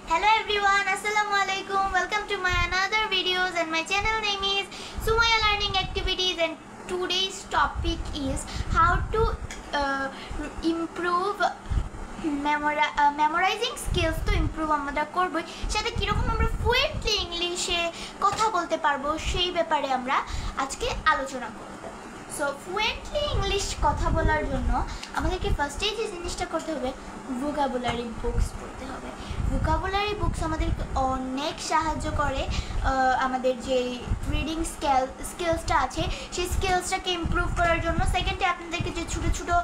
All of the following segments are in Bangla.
Hello everyone, Assalamu alaikum. Welcome to my another videos and my channel name is Sumaya Learning Activities, and today's topic is how to improve memorizing skills to improve আমরা করব সাথে কি রকম আমরা ফ্লুয়েন্টলি ইংলিশে কথা বলতে পারবো সেই ব্যাপারে আমরা আজকে আলোচনা করব। সো ফ্লুয়েন্টলি ইংলিশ কথা বলার জন্য আমাদেরকে ফার্স্টেই যে জিনিসটা করতে হবে ভোকাবুলারি বুকস পড়তে হবে। ভোকাবুলারি বুকস আমাদেরকে অনেক সাহায্য করে আমাদের যে রিডিং স্কিলসটা আছে সেই স্কিলসটাকে ইমপ্রুভ করার জন্য। সেকেন্ডে আপনাদেরকে যে ছোটো ছোটো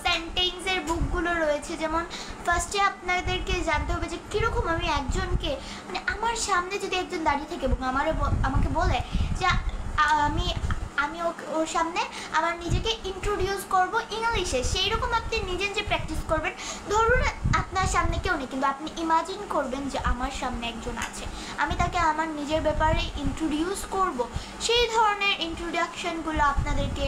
সেন্টেন্সের বুকগুলো রয়েছে, যেমন ফার্স্টে আপনাদেরকে জানতে হবে যে কীরকম আমি একজনকে মানে আমার সামনে যদি একজন দাঁড়িয়ে থাকে এবং আমাকে বলে যে আমি ওর সামনে আমার নিজেকে ইন্ট্রোডিউস করব ইংলিশে, সেই রকম আপনি নিজে যে প্র্যাকটিস করবেন। ধরুন আপনার সামনে কেউ নেই, কিন্তু আপনি ইমাজিন করবেন যে আমার সামনে একজন আছে, আমি তাকে আমার নিজের ব্যাপারে ইন্ট্রোডিউস করব। সেই ধরনের ইন্ট্রোডাকশনগুলো আপনাদেরকে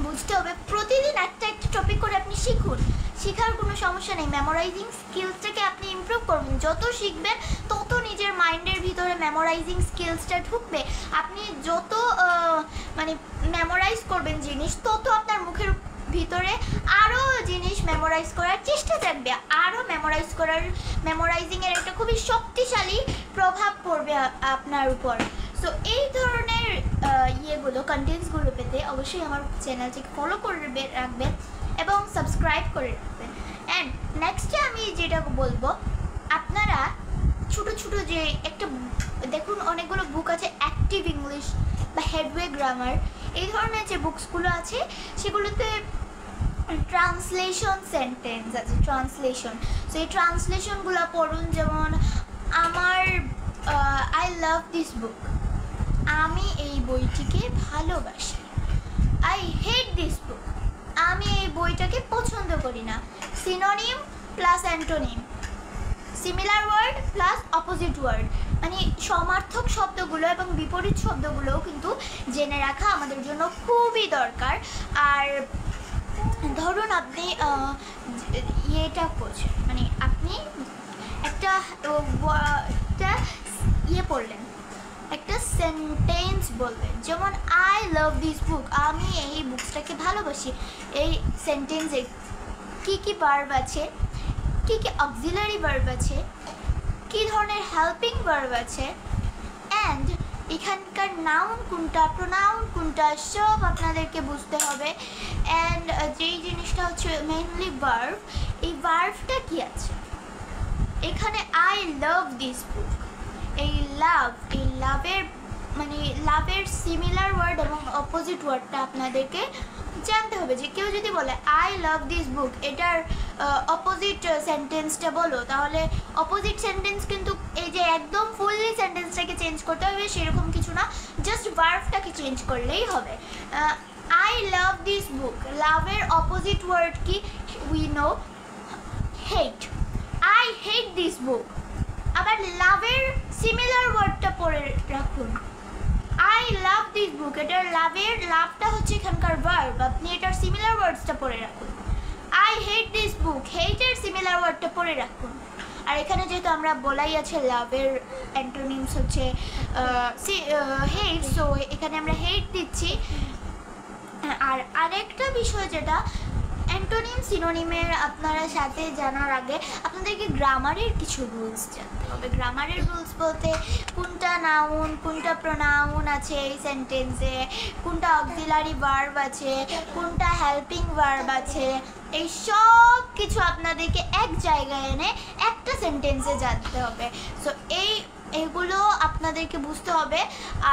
বুঝতে হবে। প্রতিদিন একটা একটা টপিক করে আপনি শিখুন, শেখার কোনো সমস্যা নেই। মেমোরাইজিং স্কিলসটাকে আপনি ইমপ্রুভ করবেন, যত শিখবেন তত নিজের মাইন্ডের ভিতরে মেমোরাইজিং স্কিলসটা ঢুকবে। আপনি যত মানে মেমোরাইজ করবেন জিনিস, তত আপনার মুখের ভিতরে আরও জিনিস মেমোরাইজ করার চেষ্টা থাকবে, আরও মেমোরাইজিংয়ের একটা খুবই শক্তিশালী প্রভাব পড়বে আপনার উপর। সো এই ধরনের কন্টেন্টসগুলো পেতে অবশ্যই আমার চ্যানেলটিকে ফলো করে রাখবেন এবং সাবস্ক্রাইব করে রাখবেন। অ্যান্ড নেক্সটে আমি যেটা বলবো, আপনারা ছোটো ছোটো যে একটা দেখুন অনেকগুলো বুক আছে, অ্যাক্টিভ ইংলিশ বা হেডওয়ে গ্রামার, এই ধরনের যে বুকসগুলো আছে সেগুলোতে ট্রান্সলেশন সেন্টেন্স আছে, ট্রান্সলেশন। সো এই ট্রান্সলেশনগুলো পড়ুন। যেমন আই লাভ দিস বুক, আমি এই বইটিকে ভালোবাসি। আই হেট দিস বুক, আমি এই বইটাকে পছন্দ করি না। Synonym plus antonym, similar word plus opposite word, মানে সমার্থক শব্দগুলো এবং বিপরীত শব্দগুলোও কিন্তু জেনে রাখা আমাদের জন্য খুবই দরকার। আর ধরুন আপনি ইয়েটা করছেন, মানে আপনি একটা পড়লেন, একটা সেন্টেন্স বলবেন, যেমন আই লাভ দিস বুক, আমি এই বুকসটাকে ভালোবাসি। এই সেন্টেন্সে কী কী ভার্ব আছে, কী কী অক্সিলারি ভার্ব আছে, কী ধরনের হেল্পিং ভার্ব আছে, অ্যান্ড এখানকার নাউন কোনটা, প্রোনাউন কোনটা, সব আপনাদেরকে বুঝতে হবে। অ্যান্ড যেই জিনিসটা হচ্ছে মেইনলি ভার্ব, এই ভার্বটা কী আছে এখানে। আই লাভ দিস বুক, এই লাভের সিমিলার ওয়ার্ড এবং অপোজিট ওয়ার্ডটা আপনাদেরকে জানতে হবে। যে কেউ যদি বলে আই লাভ দিস বুক, এটার অপোজিট সেন্টেন্সটা বলো, তাহলে অপোজিট সেন্টেন্স কিন্তু এই যে একদম ফুললি সেন্টেন্সটাকে চেঞ্জ করতে হবে সেরকম কিছু না, জাস্ট ভার্বটাকে চেঞ্জ করলেই হবে। আই লাভ দিস বুক, লাভের অপোজিট ওয়ার্ড কি we know, hate. I hate this বুক, আবার লাভের সিমিলার ওয়ার্ডটা পড়ে রাখুন। আই লাভ দিস বুক, এটার লাভটা হচ্ছে এখানকার ভার্ব, আপনি এটার সিমিলার ওয়ার্ডসটা পড়ে রাখুন। আই হেট দিস বুক, হেটের সিমিলার ওয়ার্ডটা পড়ে রাখুন। আর এখানে যেহেতু আমরা বলাই আছে লাভের অ্যান্টোনিমস হচ্ছে হেট, সো এখানে আমরা হেট দিচ্ছি। আর আরেকটা বিষয় যেটা অ্যান্টোনিম সিনোনিমের আপনারা সাথে জানার আগে আপনাদেরকে গ্রামারের কিছু রুলস জানতে হবে। গ্রামারের রুলস বলতে কোনটা নাউন, কোনটা প্রোনাউন আছে এই সেন্টেন্সে, কোনটা অক্সিলারি ভার্ব আছে, কোনটা হেল্পিং ভার্ব আছে, এই সব কিছু আপনাদেরকে এক জায়গায় এনে একটা সেন্টেন্সে জানতে হবে। সো এইগুলো আপনাদেরকে বুঝতে হবে।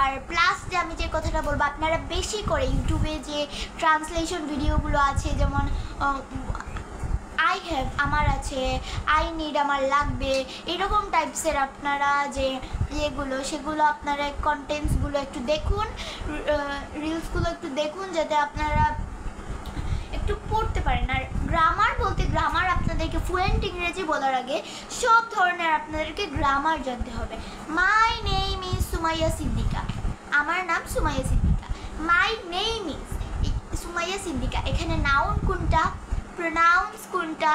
আর প্লাস যে আমি যে কথাটা বলবো, আপনারা বেশি করে ইউটিউবে যে ট্রান্সলেশন ভিডিওগুলো আছে, যেমন আই হ্যাভ আমার আছে, আই নিড আমার লাগবে, এরকম টাইপসের আপনারা যে সেগুলো আপনারা কন্টেন্টসগুলো একটু দেখুন, রিলসগুলো একটু দেখুন, যাতে আপনারা একটু পড়তে পারেন। আর গ্রামার বলতে, গ্রামার আপনাদেরকে ফ্লুয়েন্ট ইংরেজি বলার আগে সব ধরনের আপনাদেরকে গ্রামার জানতে হবে। My name is Sumaiya Siddika, আমার নাম Sumaiya Siddika. My name is Sumaiya Siddika, এখানে নাউন কোনটা, প্রোনাউন্স কোনটা,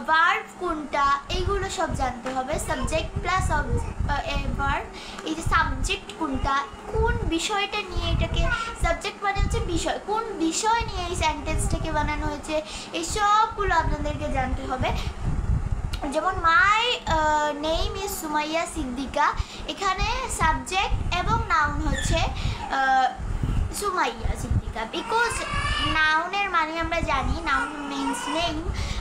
ভার্ব কোনটা এইগুলো সব জানতে হবে। সাবজেক্ট প্লাস ভার্ব, এই যে সাবজেক্ট কোনটা, কোন বিষয়টা নিয়ে এটাকে, সাবজেক্ট মানে হচ্ছে বিষয়, কোন বিষয় নিয়ে এই সেন্টেন্সটাকে বানানো হয়েছে, এই সবগুলো আপনাদেরকে জানতে হবে। যেমন my name is Sumaiya Siddika, এখানে সাবজেক্ট এবং নাউন হচ্ছে সুমাইয়া সিদ্দিকা, বিকজ নাউনের মানে আমরা জানি নাউন মিনস নেম,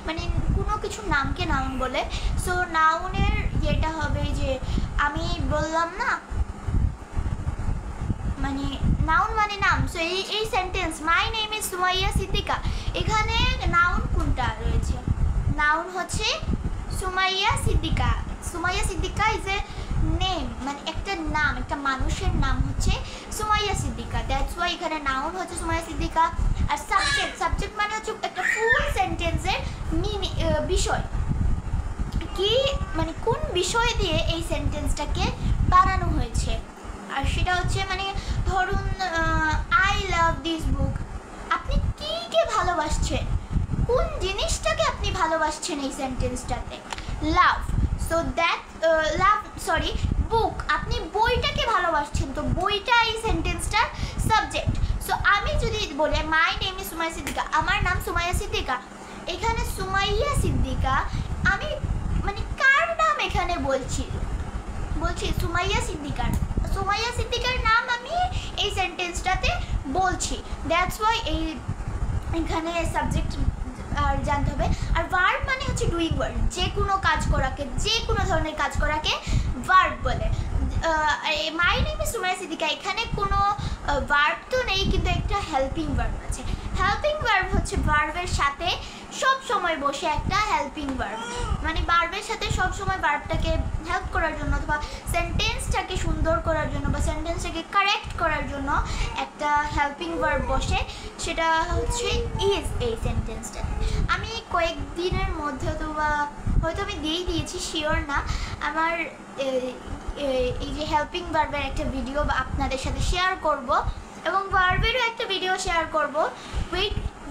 মানে কোনো কিছু নামকে নাউন বলে। সো নাউনের যেটা হবে যে আমি বললাম না, মানে নাউন মানে নাম। সো এই sentence my name is Sumaiya Siddika, এখানে নাউন কোনটা রয়েছে, নাউন হচ্ছে Sumaiya Siddika. Sumaiya Siddika is a name, মানে একটা নাম, একটা মানুষের নাম হচ্ছে সুমাইয়া সিদ্দিকা, দ্যাটস ওয়াই এখানে নাউন হচ্ছে সুমাইয়া সিদ্দিকা। আর সাবজেক্ট মানে হচ্ছে একটা ফুল সেন্টেন্সের বিষয়, কি মানে কোন বিষয় দিয়ে এই সেন্টেন্সটাকে বানানো হয়েছে। আর সেটা হচ্ছে মানে ধরুন আই লাভ দিস বুক, আপনি কে ভালোবাসছেন, কোন জিনিসটাকে আপনি ভালোবাসছেন এই সেন্টেন্সটাতে, লাভ। সো দ্যাট লাভ সরি বুক, আপনি বইটাকে ভালোবাসছেন, তো বইটা এই সেন্টেন্সটার সাবজেক্ট। সো আমি যদি বলি my name is Sumaiya Siddika, আমার নাম সুমাইয়া সিদ্দিকা, এখানে সুমাইয়া সিদ্দিকা আমি মানে কার নাম এখানে বলছি সুমাইয়া সিদ্দিকার নাম আমি এই সেন্টেন্সটাতে বলছি, দ্যাটস ওয়াই এখানে সাবজেক্ট আর জানতে হবে। আর ভার্ব মানে হচ্ছে ডুইং ওয়ার্ড, যে কোনো কাজ করাকে, যে কোনো ধরনের কাজ করাকে ভার্ব বলে। My name is Sumaiya Siddika, এখানে কোনো ভার্ব তো নেই, কিন্তু একটা হেল্পিং ভার্ব আছে। হেল্পিং ভার্ব হচ্ছে ভার্বের সাথে সব সময় বসে একটা হেল্পিং ভার্ব, মানে ভার্বের সাথে সব সময় ভার্বটাকে হেল্প করার জন্য অথবা সেন্টেন্সটাকে সুন্দর করার জন্য বা সেন্টেন্সটাকে কারেক্ট করার জন্য একটা হেল্পিং ভার্ব বসে, সেটা হচ্ছে ইজ। এই সেন্টেন্সটা আমি কয়েকদিনের মধ্যে অথবা হয়তো আমি দিয়েছি, শিওর না, আমার এই যে হেল্পিং ভার্বের একটা ভিডিও আপনাদের সাথে শেয়ার করব এবং ভার্বেরও একটা ভিডিও শেয়ার করব।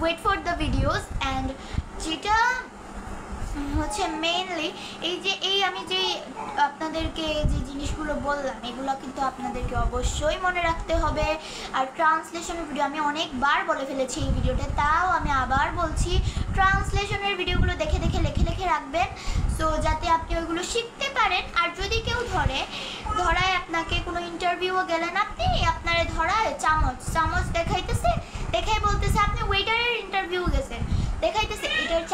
Wait for the videos. And যেটা হচ্ছে মেইনলি আমি যে আপনাদেরকে যে জিনিসগুলো বললাম, এগুলো কিন্তু আপনাদেরকে অবশ্যই মনে রাখতে হবে। আর ট্রান্সলেশনের ভিডিও আমি অনেকবার বলে ফেলেছি এই ভিডিওতে, তাও আমি আবার বলছি, ট্রান্সলেশনের ভিডিওগুলো দেখে লিখে রাখবেন, সো যাতে আপনি ওইগুলো শিখতে পারেন। আর যদি কেউ ধরায় আপনাকে কোনো ইন্টারভিউও গেলেন আপনি, আপনারে ধরায় চামচ দেখাই বলতেছে আপনি ওয়েটারের ইন্টারভিউ গেছেন, দেখাইতেছে এটার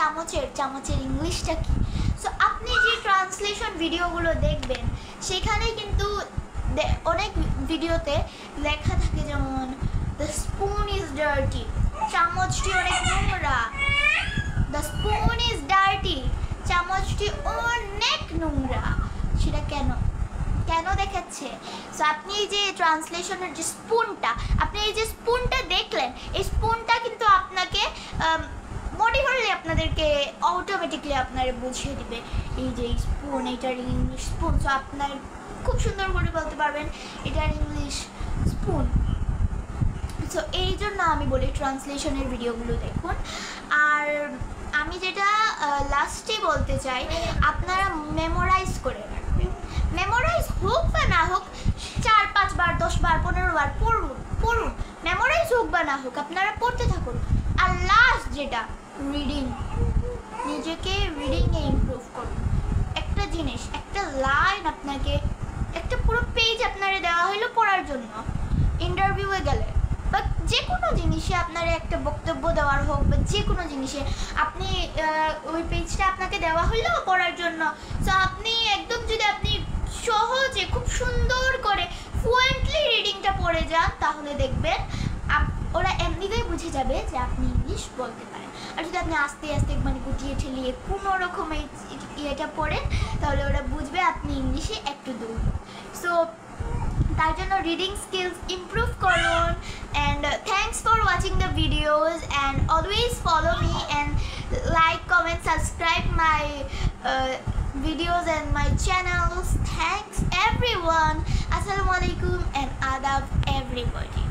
চামচের ইংলিশটা কি। সো আপনি যে ট্রান্সলেশন ভিডিওগুলো দেখবেন সেখানে কিন্তু অনেক ভিডিওতে লেখা থাকে, যেমন দ্য স্পুন ইজ ডার্টি, চামচটি অনেক নোংরা, দ্য স্পুন ইজ ডার্টি, চামচটি অনেক নোংরা। সেটা কেন দেখাচ্ছে? সো আপনি এই যে ট্রান্সলেশনের যে আপনি এই যে স্পুনটা দেখলেন, এই স্পুনটা কিন্তু আপনাকে মোটিভেটলি আপনাদেরকে অটোমেটিকলি আপনারা বুঝিয়ে দিবে এই যে স্পুন, এটার ইংলিশ স্পুন। সো আপনার খুব সুন্দর করে বলতে পারবেন এটার ইংলিশ স্পুন। সো এই জন্য আমি বলি ট্রান্সলেশনের ভিডিওগুলো দেখুন। আর আমি যেটা লাস্টে বলতে চাই, আপনারা মেমোরাইজ করে রাখবেন। মেমোরাইজ হোক বা না হোক, 4-5 বার 10 বার 15 বার পড়ুন, মেমোরাইজ হোক বা না হোক আপনারা পড়তে থাকুন। আর লাস্ট যেটা রিডিং, নিজেকে রিডিংয়ে ইমপ্রুভ করুন। একটা জিনিস, একটা লাইন আপনাকে, একটা পুরো পেজ আপনারা দেওয়া হলো পড়ার জন্য ইন্টারভিউয়ে গেলে, বা যে কোনো জিনিসে আপনার একটা বক্তব্য দেওয়ার হোক, বা যে কোনো জিনিসে আপনি ওই পেজটা আপনাকে দেওয়া হলো পড়ার জন্য। সো আপনি একদম যদি আপনি সহজে খুব সুন্দর করে ফ্লুয়েন্টলি রিডিংটা পড়ে যান, তাহলে দেখবেন ওরা এমনিতেই বুঝে যাবে যে আপনি ইংলিশ বলতে পারেন। আর যদি আপনি আস্তে মানে গুটিয়ে ঠেলিয়ে কোনো রকম ইয়েটা পড়েন, তাহলে ওরা বুঝবে আপনি ইংলিশে একটু দূর। সো তার জন্য রিডিং স্কিলস ইমপ্রুভ করুন। And thanks for watching the videos, and always follow me and like, comment, subscribe my videos and my channels. Thanks everyone. Assalamu alaikum and adab everybody.